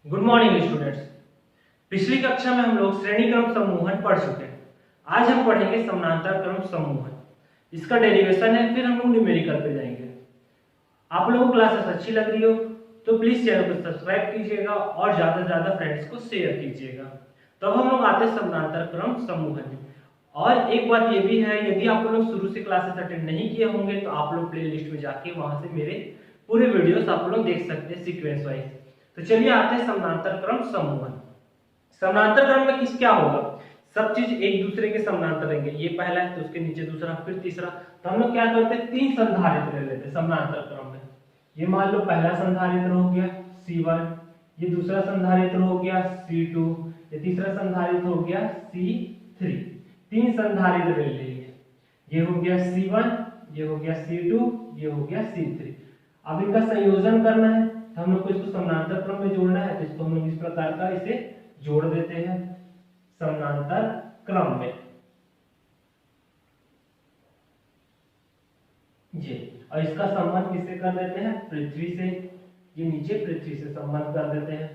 Good morning students. पिछली कक्षा में हम लोग श्रेणी क्रम समूहन पढ़ चुके हैं। आज हम पढ़ेंगे समानांतर क्रम समूहन। इसका डेरिवेशन है, फिर हम लोग न्यूमेरिकल पे जाएंगे। आप लोगों को क्लासेस अच्छी लग रही हो तो प्लीज चैनल को सब्सक्राइब कीजिएगा और ज्यादा से ज्यादा फ्रेंड्स को शेयर कीजिएगा। तो अब हम लोग आते हैं समानांतर क्रम समूहन में। और एक बात ये भी है, यदि आप लोग शुरू से क्लासेस अटेंड नहीं किए होंगे तो आप लोग प्लेलिस्ट में जाके वहां से मेरे पूरे वीडियोस आप लोग देख सकते हैं सीक्वेंस वाइज। तो चलिए आते हैं समानांतर क्रम समूहन। समानांतर क्रम में किस क्या होगा, सब चीज एक दूसरे के समानांतर रहेंगे। ये पहला है तो उसके नीचे दूसरा, फिर तीसरा। तो हम लोग क्या करते हैं, तीन संधारित्र ले लेते हैं समानांतर क्रम में। ये मान लो पहला संधारित्र हो गया C1, ये दूसरा संधारित्र हो गया C2, ये तीसरा संधारित्र हो गया C3। तीन संधारित्र ले लेंगे। ये हो गया C1, ये हो गया C2, ये हो गया C3। अब इनका संयोजन करना है तो हम लोग को इसको समानांतर क्रम में जोड़ना है, तो इसको हम लोग इस प्रकार का इसे जोड़ देते हैं समानांतर क्रम में। ये और इसका संबंध किससे कर देते हैं, पृथ्वी से। ये नीचे पृथ्वी से संबंध कर देते हैं।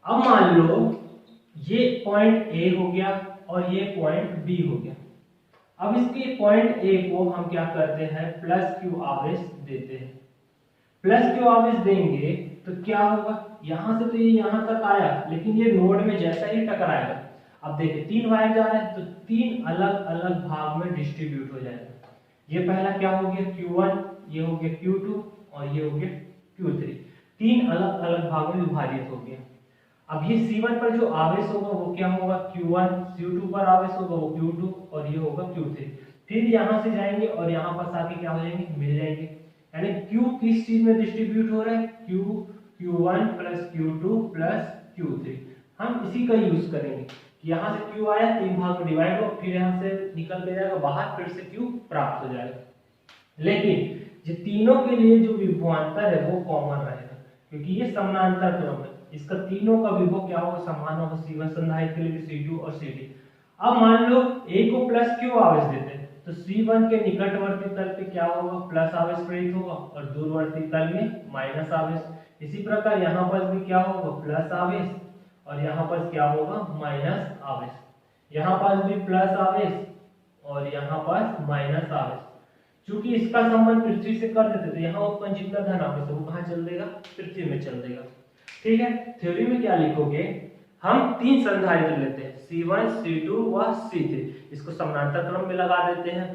अब मान लो ये पॉइंट A हो गया और ये पॉइंट B हो गया। अब इसके पॉइंट A को हम क्या करते हैं, प्लस Q आवेश देते हैं। प्लस Q आवेश देंगे तो क्या होगा, यहां से तो ये यहां तक आया, लेकिन ये नोड में जैसा ही टकराएगा, अब देखिए तीन वायर जा रहे हैं तो तीन अलग अलग भाग में डिस्ट्रीब्यूट हो जाएगा। ये पहला क्या हो गया Q1, ये हो गया Q2 और ये हो गया Q3। तीन अलग अलग भागों में विभाजित हो गया। अब ये C1 पर जो आवेश होगा वो क्या होगा Q1, C2 पर आवेश होगा वो Q2 और ये होगा Q3। फिर यहां से जाएंगे और यहां पास आके क्या हो जाएंगे, मिल जाएंगे। यानी Q किस चीज में डिस्ट्रीब्यूट हो रहा है, Q1 plus Q2 plus Q3। हम इसी का यूज करेंगे कि यहाँ से Q आया, तीन भाग में डिवाइड हो, फिर यहाँ से निकल के जाएगा बाहर, फिर से Q प्राप्त हो जाएगा। लेकिन ये तीनों के लिए जो विभवांतर है वो कॉमन रहेगा, क्योंकि ये समानांतर क्रम है। इसका तीनों का विभव क्या होगा, समान होगा। C1 संधारित्र के लिए C2 और C3। अब मान लो A को प्लस Q आवेश देते हैं तो C1 के निकटवर्ती तल पे क्या होगा, प्लस आवेश प्रेरित होगा और दूरवर्ती तल में माइनस आवेश। इसी प्रकार यहाँ पर भी क्या होगा, प्लस आवेश और यहाँ पर क्या होगा, माइनस आवेश। यहाँ पर भी प्लस आवेश और यहाँ पर माइनस आवेश। चूंकि इसका संबंध पृथ्वी से कर देते तो यहाँ उत्पन्न जितना धन आवेश है वो कहाँ चल देगा, पृथ्वी में चल देगा। ठीक है, थ्योरी में क्या लिखोगे, हम तीन संधारित्र लेते हैं C1, C2 व C3। इसको समानांतर क्रम में लगा देते हैं।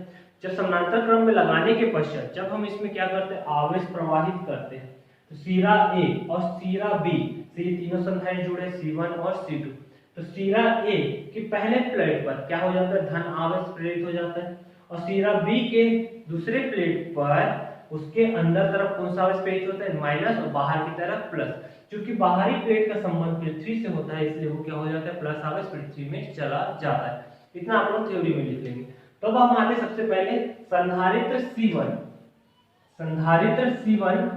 जब समानांतर क्रम में लगाने के पश्चात जब हम इसमें क्या करते हैं, आवेश प्रवाहित करते हैं, तो सिरा A और सिरा B से ये तीनों संधारित्र जुड़े C1 और C2। तो सिरा A के पहले प्लेट पर क्या हो जाता है, धन आवेश प्रेरित हो जाता है और सिरा B के दूसरे प्लेट पर उसके अंदर तरफ कौन सा आवेश प्रेरित होता है, माइनस, और बाहर की तरफ प्लस। क्योंकि बाहरी प्लेट का संबंध पृथ्वी से होता है इसलिए वो क्या हो जाता है, प्लस आवेश पृथ्वी में चला जाता है। इतना आप लोग थ्योरी में लिख लेंगे। तो अब हम आते सबसे पहले संधारित्र C1। संधारित्र C1,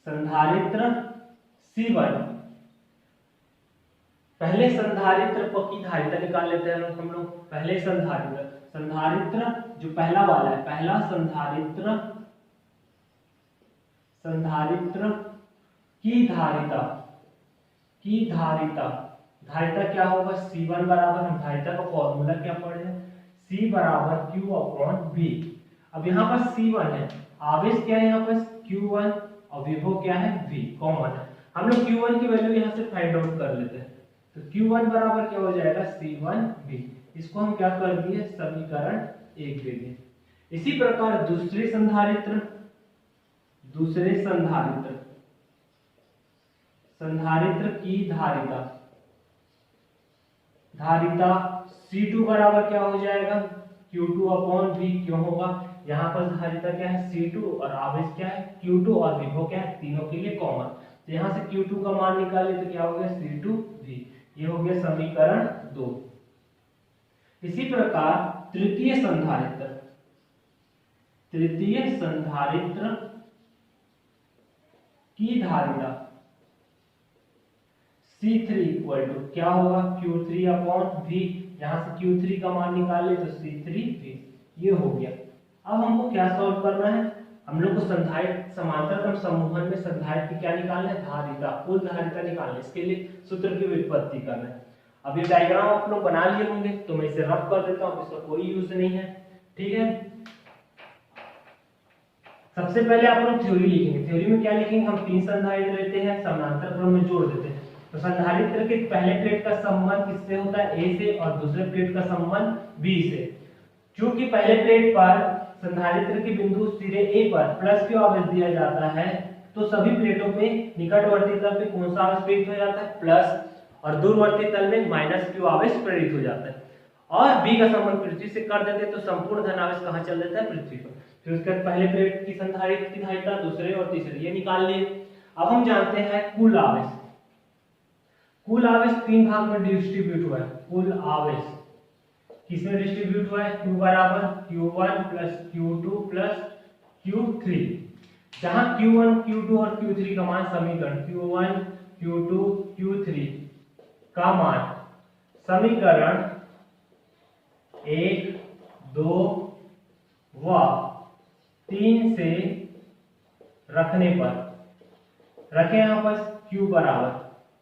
संधारित्र C1, पहले संधारित्र की धारिता निकाल लेते हैं हम लोग। पहले संधारित्र, संधारित्र जो पहला वाला है, पहला संधारित्र, संधारित्र की धारिता, की धारिता, धारिता क्या होगा C1 बराबर, हम धारिता का फॉर्मूला क्या पढ़े हैं, C बराबर Q अपॉन V। अब यहाँ पर C1 है, आवेश क्या है यहाँ पर Q1 और विभव क्या है V, कॉमन है। हम लोग Q1 की वैल्यू यहाँ से फाइंड आउट कर लेते हैं। तो Q1 बराबर क्या हो जाएगा, C1V। इसको हम क्या कर दिए, समीकरण 1 दे दिए। इसी प्रकार दूसरे संधारित्र, दूसरे संधारित्र, संधारित्र की धारिता, धारिता C2 बराबर क्या हो जाएगा, Q2 अपॉन V। क्यों होगा, यहाँ पर धारिता क्या है C2 और आवेश क्या है Q2 और विभव क्या है, तीनों के लिए कॉमन। तो यहाँ से Q2 का मान निकाले तो क्या हो गया, C2V। ये हो गया समीकरण 2। इसी प्रकार तृतीय संधारित्र, तृतीय संधारित्र की धारिता C3 इक्वल टू क्या होगा, Q3 अपॉन V। यहाँ से Q3 का मान निकाले तो C3V। ये हो गया। अब हमको क्या सॉल्व करना है, हम लोग को संधारित्र समांतर क्रम समूहन में संधारित्र की क्या निकालना है, धारिता, कुल धारिता निकालना है। इसके लिए सूत्र की व्युत्पत्ति करना है। अब ये डायग्राम आप लोग बना लिए होंगे, तो मैं इसे रफ कर देता हूँ, इसका कोई यूज नहीं है। ठीक है, सबसे पहले आप लोग थ्योरी लिखेंगे। थ्योरी में क्या लिखेंगे, हम 3 संधारित्र लेते हैं, समानांतर क्रम में जोड़ देते हैं। तो संधारित्र के पहले प्लेट का संबंध किससे होता है, ए से, और दूसरे प्लेट का संबंध बी से। क्योंकि पहले प्लेट पर संधारित्र के बिंदु सिरे ए पर प्लस क्यू आवेश दिया जाता है, तो सभी प्लेटों पे निकटवर्ती तल पे कौन सा आवेश प्रेरित हो जाता है, प्लस, और दूरवर्ती तल में माइनस क्यू आवेश प्रेरित हो जाता है। और बी का संबंध पृथ्वी से कर देते हैं, तो संपूर्ण धन आवेश कहां चल देता है, पृथ्वी पर। फिर उसके बाद पहले प्लेट की संधारित्र की धारिता, दूसरे और तीसरे, ये निकाल लिए। अब हम जानते हैं कुल आवेश। कुल आवेश 3 भाग में डिस्ट्रीब्यूट हुआ है। कुल आवेश किसमें डिस्ट्रीब्यूट हुआ है, Q बराबर Q1 plus Q2 plus Q3, जहां Q1 Q2 और Q3 का मान समीकरण Q1 Q2 Q3 का मान समीकरण 1 2 व 3 से रखने पर रखे यहाँ पर Q बराबर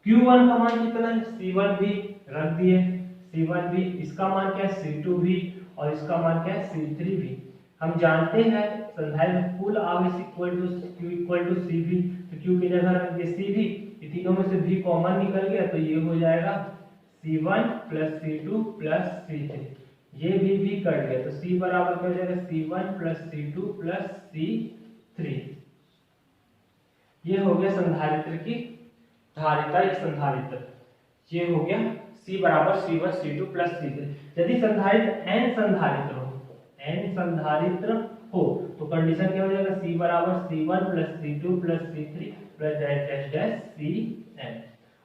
Q1 का मान कितना है, C1 भी रख दिए, C1 भी, इसका मान क्या है, C2 भी, और इसका मान क्या है, C3 भी। हम जानते हैं संधारित्र कुल आवेश equal to Q equal to CV, तो Q की जगह रख दिए CV, ये तीनों में से भी कॉमन निकल गया, तो ये हो जाएगा C1 plus C2 plus C3, ये भी कट गया, तो C बराबर क्या हो जाएगा, C1 plus C2 plus C3। ये हो गया संधारित्र की धारिता या संधारित्र, ये हो गया C बराबर C1 C2 प्लस C3। यदि संधारित्र n संधारित्र हो, n संधारित्र हो, तो कंडीशन क्या हो जाएगा, C बराबर C1 plus C2 plus C3 plus dash dash dash Cn।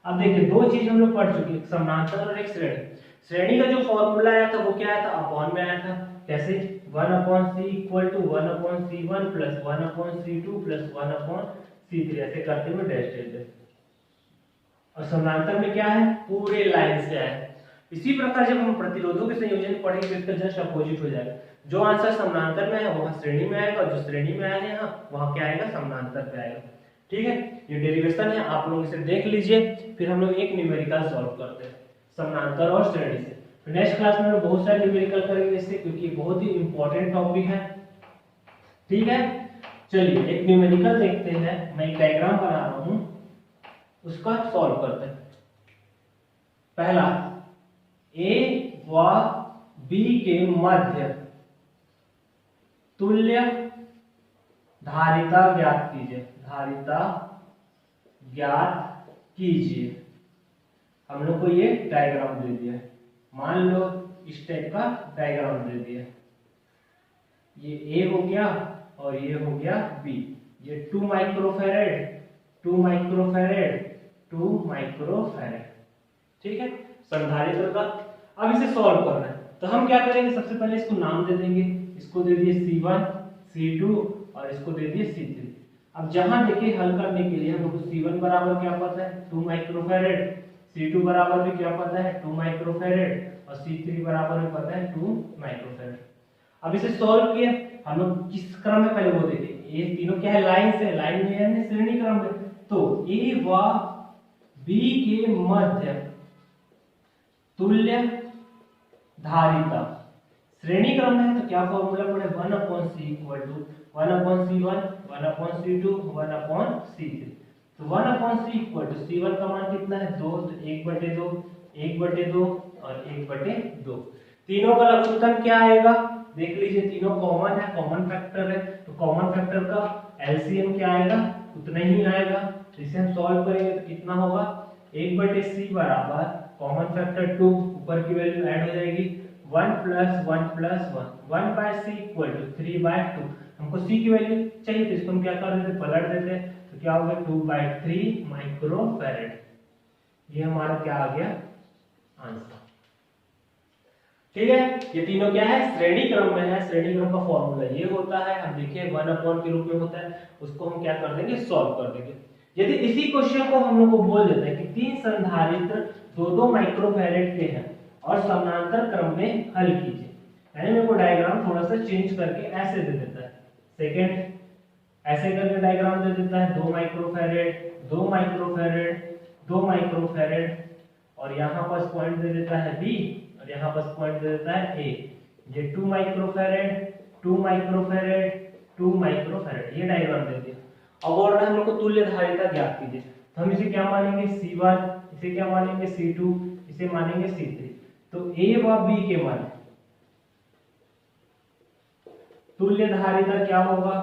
अब देखिए दो चीज हम लोग पढ़ चुके हैं, एक समानांतर और एक श्रेणी। श्रेणी का जो फॉर्मूला आया था वो क्या आया था, अपॉन में आया था। कैसे, 1/c equal to 1/c1 plus 1/c2 plus 1/c3, ऐसे करते हुए डैश डैश डैश। और समानांतर में क्या है, पूरे लाइन से है। इसी प्रकार जब हम प्रतिरोधों के संयोजन पढ़ेंगे तो इसका जस्ट अपोजिट हो जाएगा। जो आंसर समानांतर में है वहां श्रेणी में आएगा, और जो श्रेणी में आया है यहाँ वहां क्या आएगा, समानांतर पे आएगा। ठीक है, ये डेरिवेशन है, आप लोग इसे देख लीजिए। फिर हम लोग एक न्यूमेरिकल सॉल्व करते हैं समानांतर और श्रेणी से। तो नेक्स्ट क्लास में हम बहुत सारे न्यूमेरिकल करेंगे इससे, क्योंकि बहुत ही इंपॉर्टेंट टॉपिक है। ठीक है, चलिए एक न्यूमेरिकल देखते हैं। मैं एक डायग्राम बना रहा हूं, उसका सॉल्व करते हैं। पहला, A व B के मध्य तुल्य धारिता ज्ञात कीजिए। धारिता ज्ञात कीजिए। हम लोग को ये डायग्राम दे दिया है, मान लो इस टाइप का डायग्राम दे दिया। ये A हो गया और ये हो गया B। ये 2 माइक्रोफैरेड 2 माइक्रोफैरेड 2 माइक्रोफैरेड। ठीक है, संधारित्र का। अब इसे सॉल्व करना है, तो हम क्या करेंगे, सबसे पहले इसको नाम दे देंगे। इसको दे दिए C1 C2 और इसको दे दिए C3। अब जहां देखिए हल करने के लिए हम लोग को C1 बराबर क्या पता है, 2 माइक्रोफैरेड, C2 बराबर भी क्या पता है, 2 माइक्रोफैरेड, और C3 बराबर भी पता है 2 माइक्रोफैरेड। अब इसे सॉल्व किया हम लोग, किस क्रम में पहले वो देखिए, ये तीनों क्या है, लाइन से, लाइन में यानी श्रेणी क्रम में। तो A व B के मध्य तुल्य धारिता श्रेणी क्रम में है, तो क्या फॉर्मूला पड़े, 1/c equal to 1/c1 1/c2 1/c3। तो 1/c इक्वल टू C1 का मान कितना है, 2, तो 1/2 1/2 और 1/2। तीनों का लघुत्तम क्या आएगा, देख लीजिए, तीनों कॉमन है, कॉमन फैक्टर है, तो कॉमन फैक्टर का एलसीएम क्या आएगा, उतना ही आएगा। तो इसे हम सॉल्व करेंगे तो कितना होगा, 1/c बराबर कॉमन फैक्टर 2, ऊपर की वैल्यू ऐड हो जाएगी 1 + 1 + 1, 1/c इक्वल टू 3/2। हमको c की वैल्यू चाहिए, तो इसको हम क्या कर देते, पलट देते, तो क्या होगा 2/3 माइक्रोफैरेड। ये हमारा क्या आ गया आंसर। ठीक है, ये तीनों क्या है, श्रेणी क्रम में है। श्रेणी क्रम का फॉर्मूला ये होता है, हम देखिए 1/, के रूप में होता है, उसको हम क्या कर देंगे, सॉल्व कर देंगे। यदि इसी क्वेश्चन को हम लोग को बोल देते हैं कि 3 संधारित्र 2-2 माइक्रोफैरेड के हैं और समानांतर क्रम में हल कीजिए, यानी मेरे को डायग्राम थोड़ा सा चेंज करके ऐसे दे देता है। सेकंड, ऐसे करके डायग्राम दे देता है 2 माइक्रोफैरेड 2 माइक्रोफैरेड 2 माइक्रोफैरेड, और यहाँ पर पॉइंट दे देता है बी और यहाँ पर पॉइंट दे देता है ए। ये 2 माइक्रोफैरेड 2 माइक्रोफैरेड 2 माइक्रोफैरेड, ये डायग्राम दे दिया। अब बोल रहा है हम लोग को तुल्य धारिता ज्ञात कीजिए, तो हम इसे क्या मानेंगे C1, इसे क्या मानेंगे C2, इसे मानेंगे C3। तो A व B के मान तुल्य धारिता क्या होगा,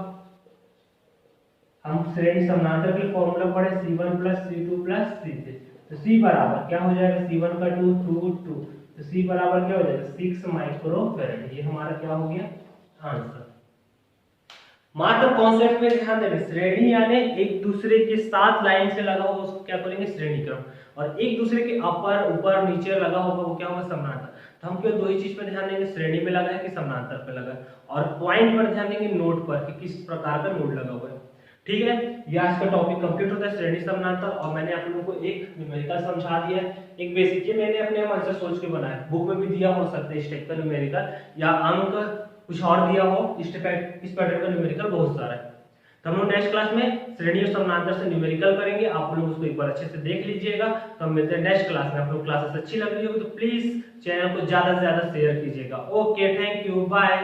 हम श्रेणी समानांतर के फॉर्मूला पढ़े C1 plus C2 plus C3। तो C बराबर क्या हो जाएगा, C1 का 2 2 2, तो C बराबर क्या हो जाएगा 6 माइक्रोफैरेड। ये हमारा क्या हो गया आंसर। मात्र कॉन्सेप्ट में ध्यान देना, श्रेणी यानी एक दूसरे के साथ लाइन से लगा होगा उसको क्या करेंगे श्रेणी क्रम, और एक दूसरे के अपर ऊपर नीचे लगा होगा वो क्या होगा समानांतर। तो हम केवल दो ही चीज पर ध्यान देंगे, श्रेणी में लगा है कि समानांतर पे लगा है, और पॉइंट पर ध्यान देंगे नोड पर कि किस प्रकार का नोड लगा हुआ है। ठीक है, ये आज का टॉपिक कंप्लीट होता है श्रेणी समानांतर, और मैंने आप लोगों को एक न्यूमेरिकल समझा दिया है, एक बेसिक, ये मैंने अपने मन से सोच के बनाया, बुक में भी दिया हो सकता है इस टाइप का न्यूमेरिकल, या अंक कुछ और दिया हो इस पैटर्न का न्यूमेरिकल बहुत सारा है। तो हम लोग नेक्स्ट क्लास में श्रेणी और समानांतर से न्यूमेरिकल करेंगे, आप लोग उसको एक बार अच्छे से देख लीजिएगा। तो हम मिलते हैं नेक्स्ट क्लास में। आप लोग क्लासेस अच्छी लग रही होगी तो प्लीज चैनल को ज्यादा से ज्यादा शेयर कीजिएगा। Okay, thank you, bye.